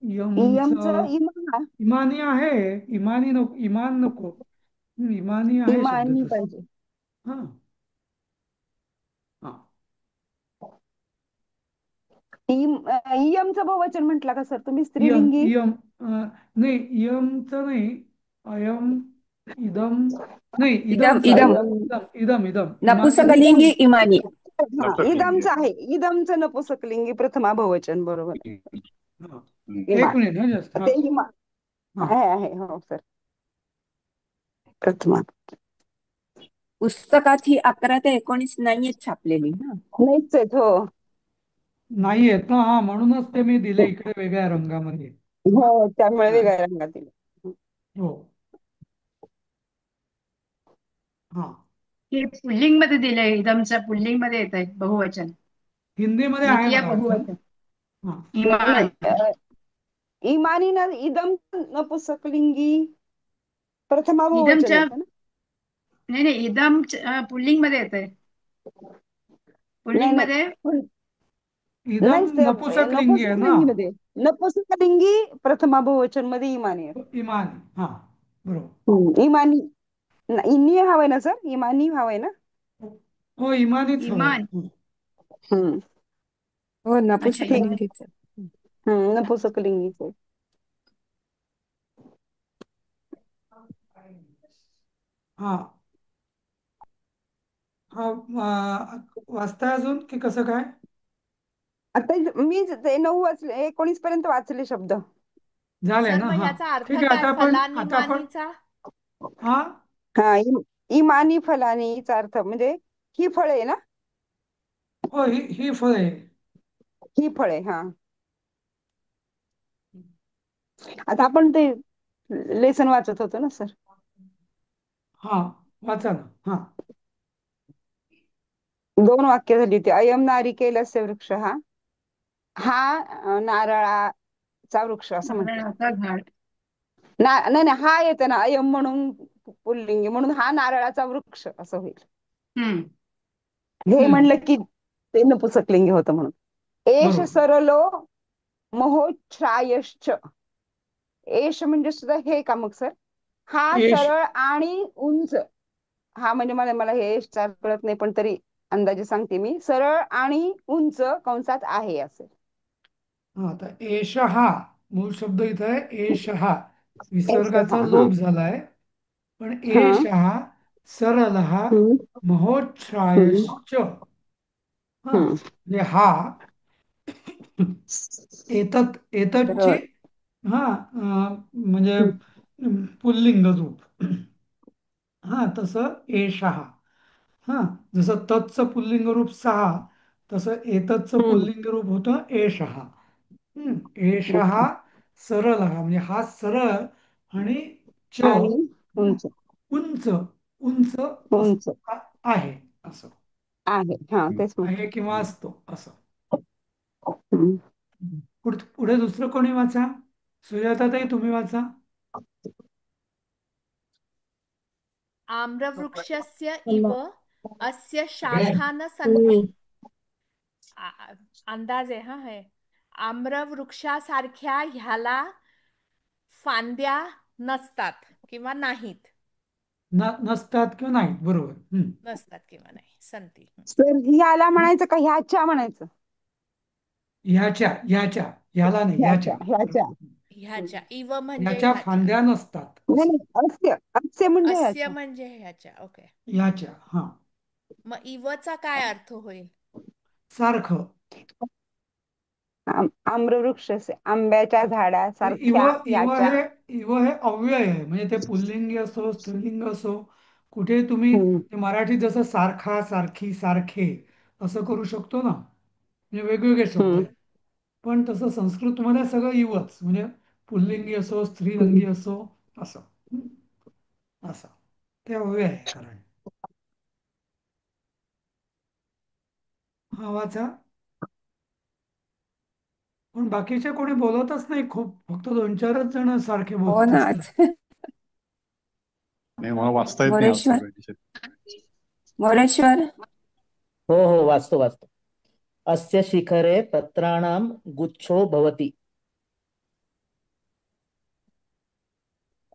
Speaker 2: इयमचं
Speaker 1: यमचं
Speaker 2: इमा.
Speaker 1: इमानी आहे. इमानी नको, इमान नको. इमानी आहे शब्द
Speaker 2: इमानी
Speaker 1: तसा.
Speaker 2: पाहिजे.
Speaker 1: हा हा.
Speaker 2: इयमचं बहुवचन म्हटलं का सर तुम्ही,
Speaker 1: इयम
Speaker 2: स्त्रीलिंगी?
Speaker 1: इयम नाही, इयमचं नाही. अयम, इदम. नाही,
Speaker 6: इदम
Speaker 1: इदमचं आहे.
Speaker 6: इदम.
Speaker 2: इयम.
Speaker 1: इदम इदम इदम इमानी नाही.
Speaker 2: इदम.
Speaker 6: नपुसकलिंगी इमानी.
Speaker 2: हा, इदमचं आहे. इदमचं नपुसकलिंगी प्रथमा बहुवचन, बरोबर.
Speaker 1: हा.
Speaker 2: इमा,
Speaker 1: एक मिनिट, हा जस्ट. हा
Speaker 2: ते इमा
Speaker 1: हा.
Speaker 2: आहे हो सर, प्रथमा.
Speaker 6: पुस्तकात ही 11 ते 19 नाहीयेत छापलेली ना.
Speaker 2: नाहीच आहेत, हो.
Speaker 1: नाही आहेत ना. हा, म्हणूनच ते मी दिले इकडे वेगळ्या रंगामध्ये. हा
Speaker 2: हो, त्यामुळे
Speaker 1: हा.
Speaker 2: वेगळ्या रंगातील.
Speaker 1: हो. हा.
Speaker 3: ते पुल्लिंग मध्ये दिलंय, इदमच्या पुल्लिंग मध्ये येत आहे बहुवचन.
Speaker 1: हिंदीमध्ये आहे
Speaker 3: द्वितीय
Speaker 1: मला वाटतं.
Speaker 3: बहुवचन.
Speaker 1: हा.
Speaker 3: इमान.
Speaker 2: नाही, इमानी ना, इदम नपुसकलिंगी प्रथमा बहुवचन
Speaker 3: इदमच्या,
Speaker 2: येतं ना.
Speaker 3: नाही नाही, इदम पुल्लिंग मध्ये येत आहे.
Speaker 2: नाही
Speaker 3: पुल्लिंग
Speaker 2: नाही,
Speaker 3: मध्ये.
Speaker 1: इदम
Speaker 2: नाहीच ते
Speaker 1: नपुसकलिंगी आहे ना.
Speaker 2: नपुसकलिंगी मध्ये. नपुसकलिंगी प्रथमा बहुवचन मध्ये इमानी आहे.
Speaker 1: इमानी. हा, बरोबर.
Speaker 2: इमानी. इन्नी हवंय ना सर, इमानी हवंय ना.
Speaker 1: हो, इमानीच हवंय.
Speaker 3: इमान.
Speaker 2: हम्म.
Speaker 6: हो
Speaker 3: अच्छा, इमान.
Speaker 6: नपुसकलिंगीच.
Speaker 2: नपुसकलिंगीच.
Speaker 1: हा हा. वाचताय अजून की कसं काय?
Speaker 2: आता मी ते 9 वाचले, 19 पर्यंत वाचले शब्द.
Speaker 1: झालंय
Speaker 5: सर
Speaker 1: ना.
Speaker 5: मग
Speaker 1: हा,
Speaker 5: ह्याचा अर्थ
Speaker 1: ठीक आहे.
Speaker 5: काय,
Speaker 1: आता आपण
Speaker 5: फलानी
Speaker 1: आता आपण
Speaker 5: मानीचा?
Speaker 1: हा.
Speaker 2: हा, इमानी फलानीचा अर्थ म्हणजे ही फळे ना.
Speaker 1: हो, ही फळे.
Speaker 2: ही फळे, हा. आता आपण ते लेसन वाचत होतो ना सर.
Speaker 1: हा, वाचा ना. हा.
Speaker 2: 2 वाक्य झाली होती. अयम नारिकेलस्य वृक्ष, हा नारळाचा वृक्ष असं म्हटलं.
Speaker 3: नारळाचा झाड.
Speaker 2: नाही नाही, हा येते ना अयम म्हणून पुल्लिंगी, म्हणून हा नारळाचा वृक्ष असं होईल.
Speaker 3: हम्म.
Speaker 2: हे
Speaker 3: हम्म.
Speaker 2: म्हणलं की ते नपुसकलिंगी होतं म्हणून. एष
Speaker 1: बरोबर.
Speaker 2: सरलो महोच्छ्रायश्च. एष म्हणजे सुद्धा हे का मग सर? हा
Speaker 1: एश
Speaker 2: सरळ आणि उंच. हा म्हणजे मला मला हे एषचा कळत नाही, पण तरी अंदाजे सांगते मी. सरळ आणि उंच कंसात आहे असे.
Speaker 1: हा, आता एष हा मूळ शब्द इथं आहे एष हा,
Speaker 2: एष
Speaker 1: विसर्गाचा
Speaker 2: हा हा
Speaker 1: लोप झालाय. पण
Speaker 2: हा
Speaker 1: एष हा सरल हा
Speaker 2: हम्म, हम्म,
Speaker 1: महोच्छ्रायश्च, हा
Speaker 2: हम्म.
Speaker 1: म्हणजे हा एतत एततची,
Speaker 2: सरळ.
Speaker 1: हा म्हणजे
Speaker 2: हम्म,
Speaker 1: पुल्लिंग रूप. हा तसं एषः. हा, जसं तत्चं पुल्लिंग रूप सहा, तसं एतत्चं
Speaker 2: हम्म.
Speaker 1: पुल्लिंग रूप होतं एषः. एषः
Speaker 2: अच्छा.
Speaker 1: सरळ हा, म्हणजे हा सरळ आणि च,
Speaker 2: आणि
Speaker 1: हं,
Speaker 2: उंच.
Speaker 1: उंच उंच
Speaker 2: उंच
Speaker 1: आहे असं.
Speaker 2: आहे, हा तेच
Speaker 1: आहे
Speaker 2: म्हटलं.
Speaker 1: किंवा असतो असं.
Speaker 2: हम्म.
Speaker 1: पुढे दुसरं कोणी वाचा? सुजाताताई तुम्ही वाचा.
Speaker 5: आम्रवृक्षस्य इव
Speaker 2: हम्म.
Speaker 5: अस्य शाखा न सन्ति. अंदाज आहे हा हे. आम्रवृक्षासारख्या ह्याला फांद्या नसतात किंवा नाहीत.
Speaker 1: नसतात किंवा नाहीत, बरोबर.
Speaker 5: नसतात किंवा नाही, संती.
Speaker 2: सर ह्याला म्हणायचं का ह्याच्या म्हणायचं?
Speaker 1: ह्याच्या ह्याला नाही, ह्याच्या,
Speaker 2: ह्याच्या ह्याच्या.
Speaker 1: बरोबर.
Speaker 5: ह्याच्या इव म्हणजे
Speaker 1: ह्याच्या
Speaker 5: ह्याच्या.
Speaker 1: फांद्या नसतात
Speaker 2: नाही
Speaker 1: असं.
Speaker 2: नाही, अस्य अस्य म्हणजे
Speaker 5: अस्य
Speaker 2: ह्याच्या.
Speaker 5: म्हणजे ह्याच्या. ओके.
Speaker 1: ह्याच्या, हा,
Speaker 5: मग इवचा काय अर्थ होईल?
Speaker 1: सारखं.
Speaker 2: आम्रवृक्ष आंब्याच्या
Speaker 1: इव
Speaker 2: झाडासारख्या
Speaker 1: इव
Speaker 2: ह्याच्या.
Speaker 1: हे इव हे अव्यय आहे, म्हणजे ते पुल्लिंगी असो स्त्रीलिंग असो, कुठे तुम्ही
Speaker 2: हम्म.
Speaker 1: ते मराठीत जसं सारखा सारखी सारखे असं करू शकतो ना, म्हणजे वेगवेगळे शब्द
Speaker 2: हम्म.
Speaker 1: आहेत. पण तसं संस्कृतमध्ये सगळं इवच, म्हणजे पुल्लिंगी असो
Speaker 2: हम्म.
Speaker 1: स्त्रीलिंगी असो असं. असं ते अव्यय आहे कारण. हा वाचा. पण बाकीचे कोणी बोलतच नाही खूप, फक्त दोन चारच जण सारखे
Speaker 6: हो
Speaker 1: बोलत
Speaker 6: ना
Speaker 1: असतात.
Speaker 6: आज.
Speaker 7: नाही मला वाचता येत नाही आज
Speaker 6: मोरेश्वर.
Speaker 7: सगळं.
Speaker 6: मोरेश्वर.
Speaker 8: हो हो, वाचतो वाचतो. अस्य शिखरे पत्राणां गुच्छो भवति.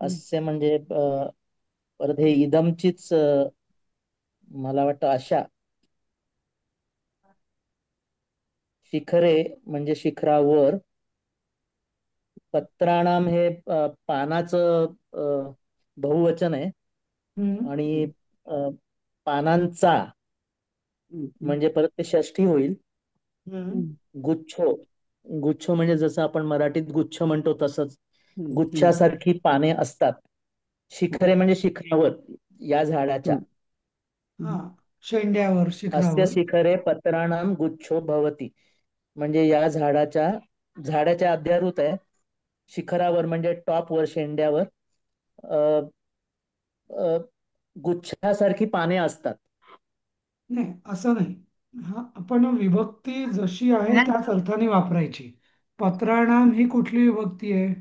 Speaker 8: अस्य म्हणजे परत हे इदमचीच मला वाटतं अशा. शिखरे म्हणजे शिखरावर. पत्राणाम हे पानाचं बहुवचन आहे.
Speaker 1: हम्म.
Speaker 8: आणि अ, पानांचा
Speaker 2: हम्म.
Speaker 8: म्हणजे परत ते षष्ठी होईल.
Speaker 1: हम्म.
Speaker 2: हम्म.
Speaker 8: गुच्छो. गुच्छ म्हणजे जसं आपण मराठीत गुच्छ म्हणतो तसंच
Speaker 2: हम्म.
Speaker 8: गुच्छासारखी पाने असतात. शिखरे म्हणजे शिखरावर या झाडाच्या.
Speaker 2: हम्म.
Speaker 1: हा,
Speaker 2: हम्म.
Speaker 1: शेंड्यावर
Speaker 8: अस्य
Speaker 1: शिखरावर.
Speaker 8: शिखरे पत्राणाम गुच्छो भवति. म्हणजे या झाडाच्या अध्यारूत आहे. शिखरावर म्हणजे टॉपवर शेंड्यावर अ, अ, गुच्छासारखी पाने असतात.
Speaker 1: नाही असं नाही. हा, आपण विभक्ती जशी आहे त्याच अर्थाने वापरायची. पत्राणाम ही कुठली विभक्ती आहे?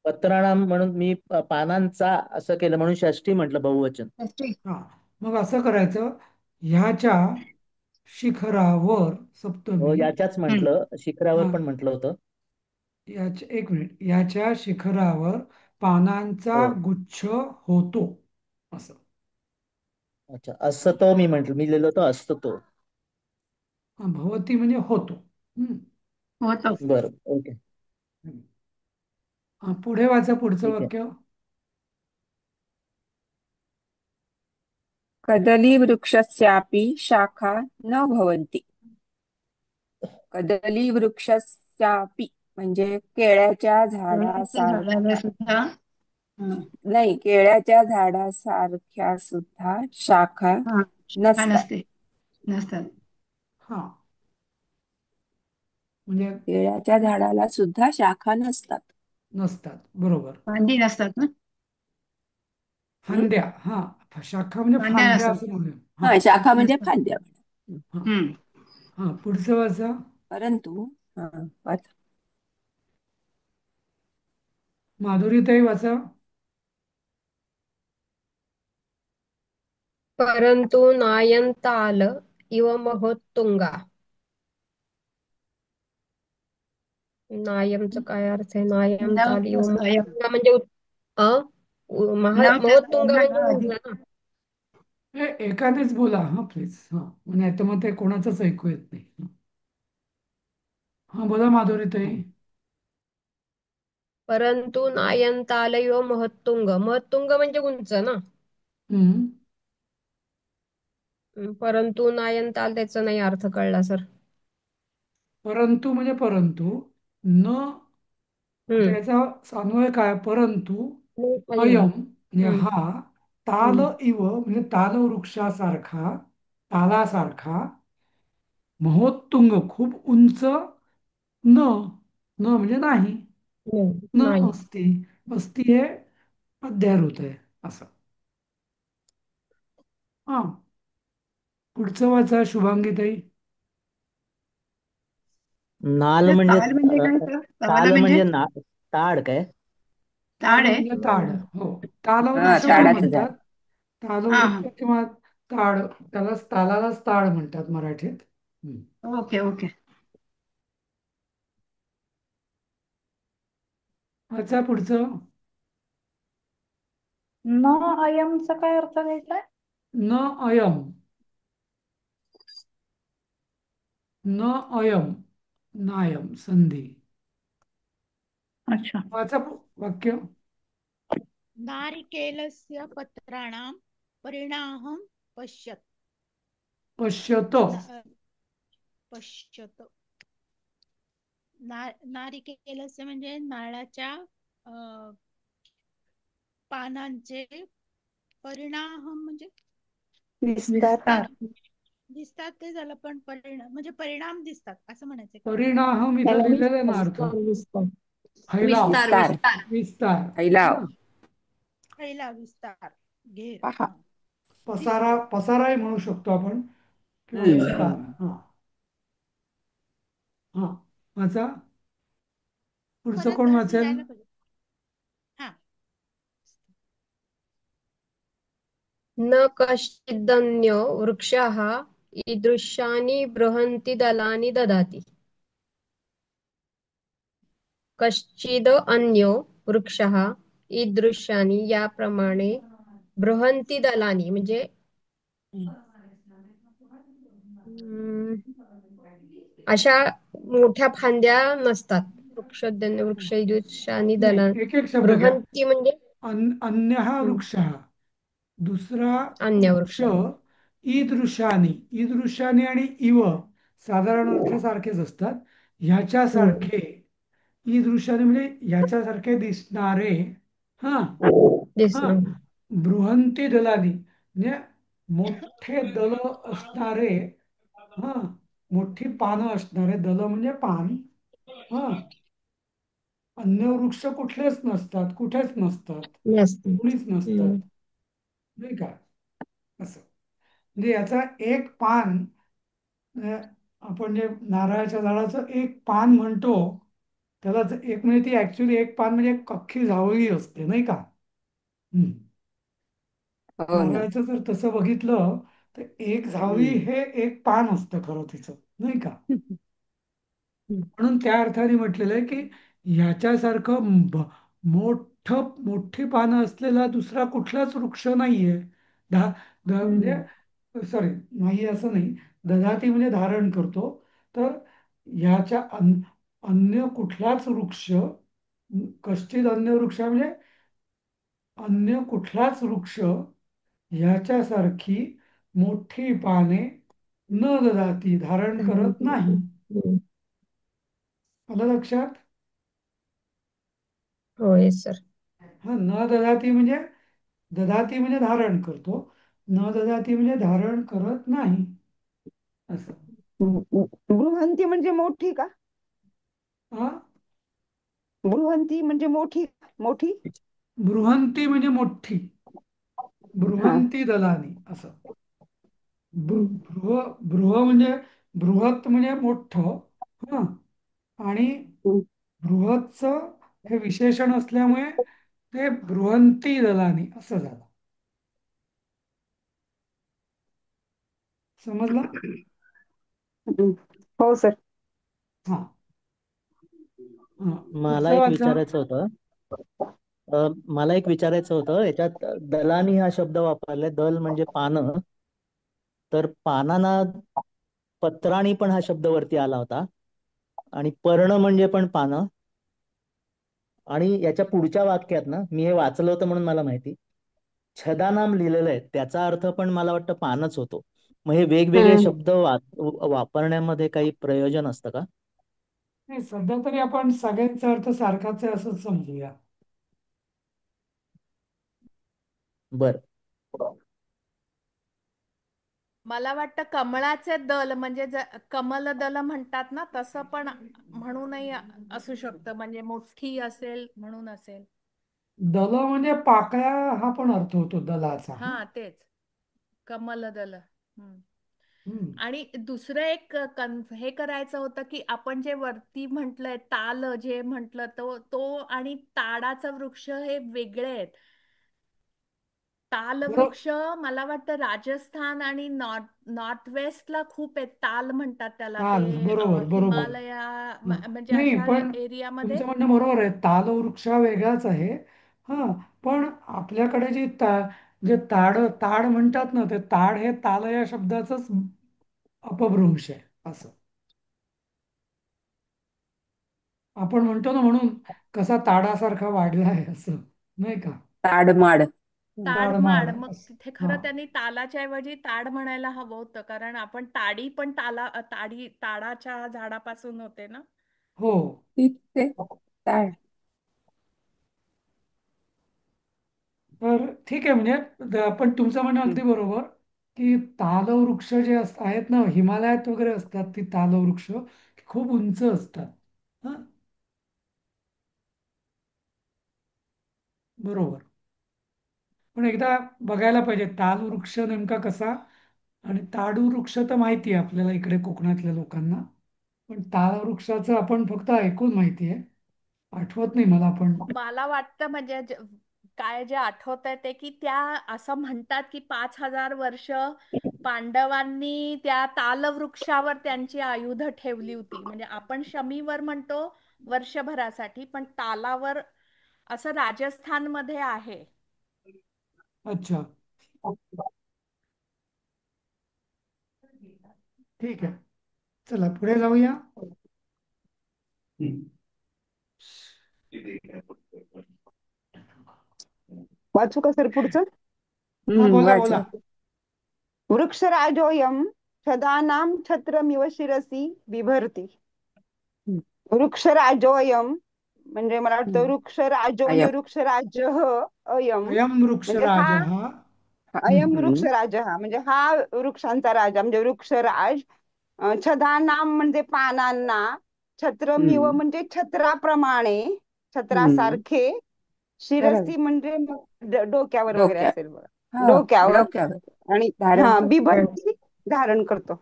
Speaker 8: पत्राणाम म्हणून मी पानांचा असं केलं म्हणून षष्ठी म्हटलं बहुवचन.
Speaker 1: हा, मग असं करायचं. ह्याच्या शिखरावर
Speaker 8: हो,
Speaker 1: सप्तमी.
Speaker 8: याच्याच
Speaker 3: हम्म.
Speaker 8: म्हटलं, शिखरावर
Speaker 1: हा,
Speaker 8: पण म्हटलं होतं.
Speaker 1: याच्या एक मिनिट, याच्या शिखरावर पानांचा
Speaker 8: हो.
Speaker 1: गुच्छ होतो असं.
Speaker 8: अच्छा, असं तो मी म्हंटल, मी लिहिलं होतं असतं तो.
Speaker 1: हा, भवती म्हणजे होतो. हम्म.
Speaker 3: होतं.
Speaker 8: बरं, ओके.
Speaker 1: हम्म. हा, पुढे वाचा पुढचं
Speaker 8: ठीक आहे.
Speaker 1: वाक्य.
Speaker 6: कदलीवृक्षस्यापि शाखा न भवन्ति. कदलीवृक्षस्यापि म्हणजे केळ्याच्या
Speaker 3: केळीच्या
Speaker 6: झाडासारख्या.
Speaker 3: झाडाला सुद्धा
Speaker 6: नाही, केळ्याच्या झाडासारख्या सुद्धा शाखा
Speaker 3: हा शाखा
Speaker 6: नसतात.
Speaker 3: नसतात.
Speaker 1: हा, म्हणजे
Speaker 6: केळ्याच्या झाडाला सुद्धा शाखा नसतात.
Speaker 1: नसतात, बरोबर.
Speaker 3: फांदी नसतात ना.
Speaker 6: हम्म?
Speaker 1: फांद्या, हा, शाखा म्हणजे
Speaker 3: फांद्या
Speaker 1: फांद्या
Speaker 3: नसतात.
Speaker 1: असं म्हणूया. हा,
Speaker 6: हा, शाखा म्हणजे
Speaker 3: नसतात.
Speaker 6: फांद्या.
Speaker 1: हा,
Speaker 3: हम्म.
Speaker 1: हा, पुढचं वाचा.
Speaker 6: परंतु हा, वाचा.
Speaker 1: माधुरीताई वाचा.
Speaker 7: परंतु नायंताल इव महोत्तुंगा. नायमचा काय अर्थ आहे? नायम
Speaker 3: न
Speaker 7: ताल इव
Speaker 3: प्लस अयम.
Speaker 7: महोत्तुंगा म्हणजे अ
Speaker 3: न प्लस अयम
Speaker 7: महोत्तुंगा
Speaker 3: ना
Speaker 7: म्हणजे
Speaker 3: आधी.
Speaker 7: उंच ना.
Speaker 1: एकानेच बोला हा प्लीज. हा नाही तर मग ते कोणाचंच ऐकू येत नाही. हा बोला माधुरीताई.
Speaker 7: परंतु नायंताल इव महोत्तुंग. महोत्तुंग म्हणजे उंच ना.
Speaker 1: हम्म.
Speaker 7: परंतु नायंताल त्याचा नाही अर्थ कळला सर.
Speaker 1: परंतु म्हणजे परंतु न. आता
Speaker 7: हम्म.
Speaker 1: याचा अन्वय काय? परंतु
Speaker 7: अयम.
Speaker 1: अयम म्हणजे
Speaker 7: हम्म.
Speaker 1: हा ताल
Speaker 7: हम्म.
Speaker 1: इव म्हणजे ताल वृक्षासारखा, तालासारखा, महोत्तुंग खूप उंच, न. न म्हणजे नाही. न
Speaker 7: नाही.
Speaker 1: अस्ति. अस्ति हे अध्यारोत आहे असं. हा पुढचं वाचा शुभांगीताई.
Speaker 8: नाल
Speaker 3: तर
Speaker 8: म्हणजे
Speaker 3: ताल म्हणजे काय सर? तबला
Speaker 8: ताल
Speaker 3: म्हणजे
Speaker 8: म्हणजे ताड काय?
Speaker 1: ताल
Speaker 3: ताड आहे.
Speaker 1: म्हणजे ताड. हो
Speaker 6: हा
Speaker 1: तालवृक्ष पण
Speaker 6: ताडाचं झाड.
Speaker 1: म्हणतात.
Speaker 3: हा हा.
Speaker 1: तालवृक्ष किंवा ताड, त्यालाच तालालाच ताड म्हणतात मराठीत.
Speaker 3: Okay okay.
Speaker 1: वाचा पुढचं.
Speaker 4: न अयमचा काय अर्थ घ्यायचा?
Speaker 1: न अयम. न अयम नायम संधी.
Speaker 4: अच्छा.
Speaker 1: वाचा वाक्य.
Speaker 9: नारिकेलस्य पत्राणां परिणामं पश्यत्.
Speaker 1: पश्यत.
Speaker 9: पश्यत. नारिकेलस्य म्हणजे नारळाच्या पानांचे परिणाम म्हणजे
Speaker 2: विस्तार.
Speaker 4: विस्तार.
Speaker 9: दिसतात ते झालं, पण परिणाम म्हणजे परिणाम दिसतात असं म्हणायचं का?
Speaker 1: परिणाम इथं
Speaker 2: त्याला
Speaker 1: लिहिलेलं आहे ना अर्थ.
Speaker 7: विस्तार विस्तार.
Speaker 1: फैलाव.
Speaker 5: विस्तार
Speaker 2: विस्तार.
Speaker 5: विस्तार.
Speaker 1: विस्तार.
Speaker 2: फैलाव.
Speaker 1: हा.
Speaker 9: पहिला विस्तार घेर.
Speaker 2: पहा.
Speaker 9: हा.
Speaker 1: पसारा,
Speaker 9: दिसतो.
Speaker 1: पसाराही म्हणू शकतो आपण किंवा
Speaker 2: हम्म.
Speaker 1: विस्तार. हा हा वाचा. पुढचं
Speaker 9: परत
Speaker 1: कोण वाचेल?
Speaker 9: यायला पाहिजे. हा.
Speaker 7: न कश्चिदन्यो वृक्षः ईदृशानि बृहन्ति दलानि ददाति. कश्चिद अन्यो वृक्षः ईदृशानि याप्रमाणे बृहन्ति दलानी म्हणजे अशा मोठ्या फांद्या नसतात. वृक्ष ईदृशानि
Speaker 1: नाही,
Speaker 7: दलानि.
Speaker 1: एक एक शब्द घ्या.
Speaker 7: बृहन्ति म्हणजे
Speaker 1: अन्य हा वृक्ष, दुसरा
Speaker 7: अन्य
Speaker 1: वृक्ष
Speaker 7: वृक्ष.
Speaker 1: ईदृशानी. ईदृशानी आणि इव साधारण अर्थ सारखेच असतात. ह्याच्यासारखे. ईदृशानी म्हणजे ह्याच्यासारखे दिसणारे. हा हा.
Speaker 7: दिसणं.
Speaker 1: बृहंती दलानी म्हणजे मोठे दल असणारे. हा मोठी पानं असणारे. दल म्हणजे पान. हा अन्य वृक्ष कुठलेच नसतात, कुठेच नसतात,
Speaker 7: नसते.
Speaker 1: कुणीच नसतात. नाही का? असं म्हणजे याचा एक पान, आपण जे नारळाच्या झाडाचं एक पान म्हणतो, त्याला एक म्हणजे ती ऍक्च्युली एक पान म्हणजे एक अख्खी झावळी असते नाही का? हम्म.
Speaker 2: हो ना.
Speaker 1: नारळाचं जर तसं बघितलं तर एक झावळी
Speaker 2: हम्म.
Speaker 1: हे एक पान असतं खरं तिचं, नाही का? म्हणून त्या अर्थाने म्हटलेलं आहे की ह्याच्यासारखं मोठी पानं असलेला दुसरा कुठलाच वृक्ष नाहीये. म्हणजे सॉरी, नाही असं नाही. दधाती म्हणजे धारण करतो. तर ह्याच्या अन्य कुठलाच वृक्ष, कश्चित अन्य वृक्ष म्हणजे अन्य कुठलाच वृक्ष ह्याच्यासारखी मोठी पाने न दधाती धारण करत नाही. आलं लक्षात?
Speaker 7: होय सर.
Speaker 1: हा न दधाती म्हणजे दधाती म्हणजे धारण करतो, न दधाती म्हणजे धारण करत नाही असं.
Speaker 2: बृहंती म्हणजे मोठी का?
Speaker 1: हा
Speaker 2: बृहंती म्हणजे मोठी. मोठी.
Speaker 1: बृहंती म्हणजे मोठी.
Speaker 2: हा.
Speaker 1: बृहंती दलानी असं. बृह म्हणजे बृहत म्हणजे मोठं. हा आणि बृहतचं हे विशेषण असल्यामुळे ते बृहंती दलानी असं झालं. समजलं?
Speaker 2: हो सर.
Speaker 1: हा हा
Speaker 8: मला
Speaker 1: पुढचं
Speaker 8: एक
Speaker 1: वाचा.
Speaker 8: विचारायचं होतं. मला एक विचारायचं होतं, याच्यात दलानी हा शब्द वापरलाय. दल म्हणजे पानं, तर पानांना पत्राणी पण हा शब्द वरती आला होता, आणि पर्ण म्हणजे पण पानं. आणि याच्या पुढच्या वाक्यात ना, मी हे वाचलं होतं म्हणून मला माहिती, छदानाम लिहिलेलं आहे, त्याचा अर्थ पण मला वाटतं पानच होतो. मग हे वेगवेगळे शब्द वापरण्यामध्ये काही प्रयोजन असतं का?
Speaker 1: नाही, सध्या तरी आपण सगळ्यांचा अर्थ सारखाच आहे असंच समजूया.
Speaker 8: बर.
Speaker 5: मला वाटतं कमळाचे दल म्हणजे कमल दल म्हणतात ना, तसं पण म्हणूनही असू शकतं, म्हणजे मोठी असेल म्हणून असेल.
Speaker 1: दल म्हणजे पाकळ्या हा पण अर्थ होतो दलाचा.
Speaker 5: हा तेच कमल दल.
Speaker 1: हम्म.
Speaker 5: आणि दुसरं एक हे करायचं होतं की आपण जे वरती म्हटलंय ताल जे म्हटलं तो आणि ताडाचा वृक्ष हे वेगळे आहेत. ताल वृक्ष मला वाटतं राजस्थान आणि नॉर्थ वेस्टला खूप आहेत. ताल म्हणतात त्याला,
Speaker 1: ताल,
Speaker 5: ते
Speaker 1: बरोबर बरोबर.
Speaker 5: हिमालया
Speaker 1: हं.
Speaker 5: म्हणजे
Speaker 1: नाही,
Speaker 5: अशा
Speaker 1: पण
Speaker 5: एरियामध्ये.
Speaker 1: तुमचं म्हणणं बरोबर आहे. तालवृक्ष हा वेगळाच आहे. हा, पण आपल्याकडे जे ताड म्हणतात ना, ते ताड हे ताल या शब्दाचंच अपभ्रंश आहे असं आपण म्हणतो ना, म्हणून कसा ताडासारखा वाढलाय असं, नाही का?
Speaker 6: ताडमाड.
Speaker 5: ताडमाड.
Speaker 1: ताडमाड
Speaker 5: मग
Speaker 1: असं.
Speaker 5: तिथे
Speaker 1: हा
Speaker 5: खरं त्यांनी तालाच्या ऐवजी ताड म्हणायला हवं होतं, कारण आपण ताडी पण ताडाच्या झाडापासून होते ना.
Speaker 1: हो.
Speaker 6: ते ताड.
Speaker 1: तर ठीक आहे, म्हणजे पण तुमचं म्हणणं अगदी बरोबर की तालवृक्ष जे आहेत ना, हिमालयात वगैरे असतात ती तालवृक्ष, खूप उंच असतात. हा, बरोबर. पण एकदा बघायला पाहिजे तालवृक्ष नेमका कसा, आणि ताडवृक्ष तर माहिती आहे आपल्याला इकडे कोकणातल्या लोकांना, पण तालवृक्षाचं आपण फक्त ऐकून माहिती आहे, आठवत नाही मला पण.
Speaker 5: मला वाटतं म्हणजे काय जे आठवत आहे ते की त्या असं म्हणतात की 5,000 वर्ष पांडवांनी त्या तालवृक्षावर त्यांची आयुध ठेवली होती. म्हणजे आपण शमीवर म्हणतो वर्षभरासाठी, पण तालावर असं राजस्थानमध्ये आहे.
Speaker 1: अच्छा, ठीक आहे, चला पुढे जाऊया.
Speaker 2: वाचू का सर पुढचं?
Speaker 1: हा, बोला
Speaker 6: वाचा.
Speaker 1: बोला.
Speaker 2: वृक्षराजोऽयं छदानां छत्रमिव शिरसि बिभर्ति. वृक्षराजोऽयं म्हणजे मला वाटतं वृक्षराजो म्हणजे
Speaker 6: अयम.
Speaker 2: वृक्षराजः अयं
Speaker 1: अयम
Speaker 2: म्हणजे हा
Speaker 1: वृक्षराज हा.
Speaker 2: अयम वृक्षराजः म्हणजे हा वृक्षांचा राजा म्हणजे वृक्षराज. छदानाम म्हणजे पानांना, छत्रमिव म्हणजे छत्राप्रमाणे, छत्रासारखे, शिरसी
Speaker 6: बरोबर.
Speaker 2: म्हणजे डोक्यावर वगैरे
Speaker 6: डोक्यात.
Speaker 2: असेल बघा,
Speaker 6: हो,
Speaker 2: डोक्यावर.
Speaker 6: डोक्यावर
Speaker 2: आणि
Speaker 6: धारण
Speaker 2: हा
Speaker 6: करतो.
Speaker 2: बिभर्ती धारण करतो.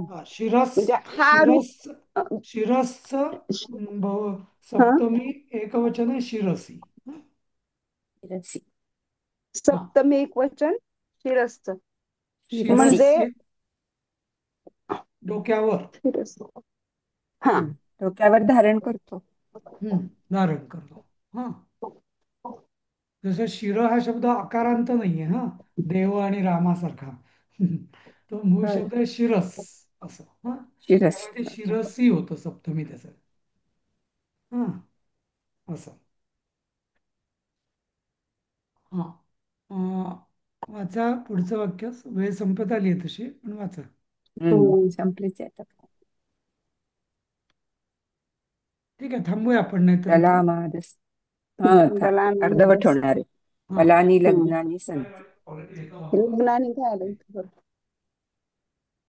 Speaker 1: हा, शिरस.
Speaker 2: म्हणजे हा
Speaker 1: शिरस.
Speaker 2: अ,
Speaker 1: शिरसचं
Speaker 2: हा,
Speaker 1: सप्तमी एकवचन आहे शिरसी.
Speaker 6: शिरसी.
Speaker 1: हा,
Speaker 2: सप्तमी एक वचन शिरसच
Speaker 6: शिरसी.
Speaker 2: म्हणजे
Speaker 1: शिरसी डोक्यावर.
Speaker 2: शिरस. हा,
Speaker 6: डोक्यावर धारण करतो.
Speaker 1: धारण करतो. हा, जसं शिर हा शब्द आकारांत नाहीये. हा, देव आणि रामासारखा. तो मूळ
Speaker 6: बरं.
Speaker 1: शब्द आहे शिरस असं. हा,
Speaker 6: शिरस.
Speaker 1: त्यामुळे ते शिरसी होतं सप्तमी त्याचं. हा, असं. हा, वाचा पुढचं वाक्य. वेळ संपत आली आहे तशी, पण वाचा.
Speaker 6: संपलीच आहे आता.
Speaker 1: ठीक आहे, थांबूया आपण नाहीतर
Speaker 6: त्याला
Speaker 1: इथे.
Speaker 6: मादस. हा, अर्धवट होणार आहे. फलानी लग्नानी संती.
Speaker 2: लग्नाने काय आलं